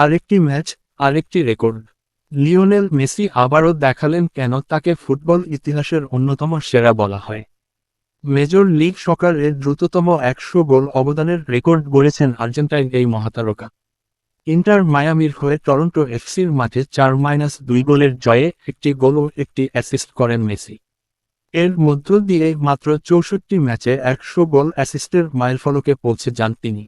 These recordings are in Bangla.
আরেকটি ম্যাচ, আরেকটি রেকর্ড। লিওনেল মেসি আবারও দেখালেন কেন তাকে ফুটবল ইতিহাসের অন্যতম সেরা বলা হয়। মেজর লিগ সকারের দ্রুততম ১০০ গোল অবদানের রেকর্ড গড়েছেন আর্জেন্টাইন এই মহাতারকা। ইন্টার মায়ামির হয়ে টরন্টো এফসির মাঠে ৪-২ গোলের জয়ে একটি গোল ও একটি অ্যাসিস্ট করেন মেসি। এর মধ্য দিয়ে মাত্র ৬৪ ম্যাচে ১০০ গোল অ্যাসিস্টের মাইলফলকে পৌঁছে যান তিনি।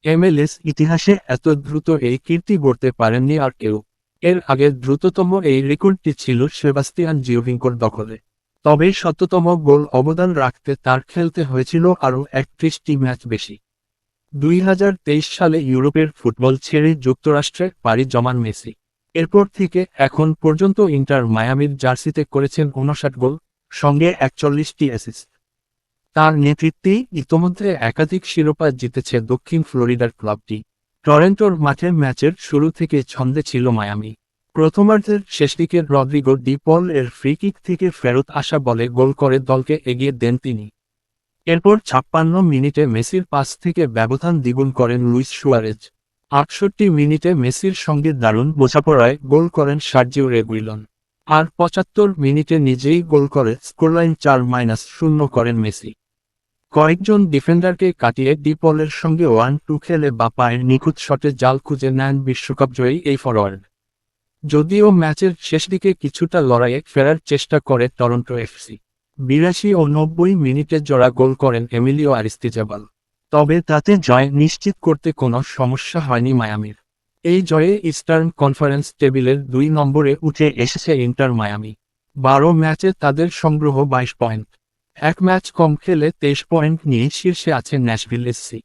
এমএলএস ইতিহাসে এত দ্রুত এই কীর্তি গড়তে পারেননি আর কেউ। এর আগে দ্রুততম এই রেকর্ডটি ছিল সেবাস্তিয়ান জিওভিঙ্কোর দখলে। তবে শততম গোল অবদান রাখতে তার খেলতে হয়েছিল আরও ৩১টি ম্যাচ বেশি। ২০২৩ সালে ইউরোপের ফুটবল ছেড়ে যুক্তরাষ্ট্রে পাড়ি জমান মেসি। এরপর থেকে এখন পর্যন্ত ইন্টার মায়ামির জার্সিতে করেছেন ৫৯ গোল, সঙ্গে ৪১টি অ্যাসিস্ট। তার নেতৃত্বেই ইতোমধ্যে একাধিক শিরোপা জিতেছে দক্ষিণ ফ্লোরিডার ক্লাবটি। টরন্টোর মাঠে ম্যাচের শুরু থেকে ছন্দে ছিল মায়ামি। প্রথমার্ধের শেষদিকে রদ্রিগো ডি পল এর ফ্রি কিক থেকে ফেরত আসা বলে গোল করে দলকে এগিয়ে দেন তিনি। এরপর ৫৬ মিনিটে মেসির পাস থেকে ব্যবধান দ্বিগুণ করেন লুইস সুয়ারেজ। ৬৮ মিনিটে মেসির সঙ্গে দারুণ বোঝাপড়ায় গোল করেন সার্জিও রেগুইলন। আর ৭৫ মিনিটে নিজেই গোল করে স্কোরলাইন ৪-০ করেন মেসি। কয়েকজন ডিফেন্ডারকে কাটিয়ে ডি পলের সঙ্গে 1-2 খেলে বা পায়ের নিখুঁত শটে জাল খুঁজে নেন বিশ্বকাপ জয়ী এই ফরোয়ার্ড। যদিও ম্যাচের শেষদিকে কিছুটা লড়াইয়ে ফেরার চেষ্টা করে টরন্টো এফসি। ৮২ ও ৯০ মিনিটে জোড়া গোল করেন এমিলিও আরিস্তিজাবাল। তবে তাতে জয় নিশ্চিত করতে কোনো সমস্যা হয়নি মায়ামির। এই জয়ে ইস্টার্ন কনফারেন্স টেবিলের ২ নম্বরে উঠে এসেছে ইন্টার মায়ামি। ১২ ম্যাচে তাদের সংগ্রহ ২২ পয়েন্ট। এক ম্যাচ কম খেলে ২৩ পয়েন্ট নিয়ে শীর্ষে আছে ন্যাশভিল এসসি।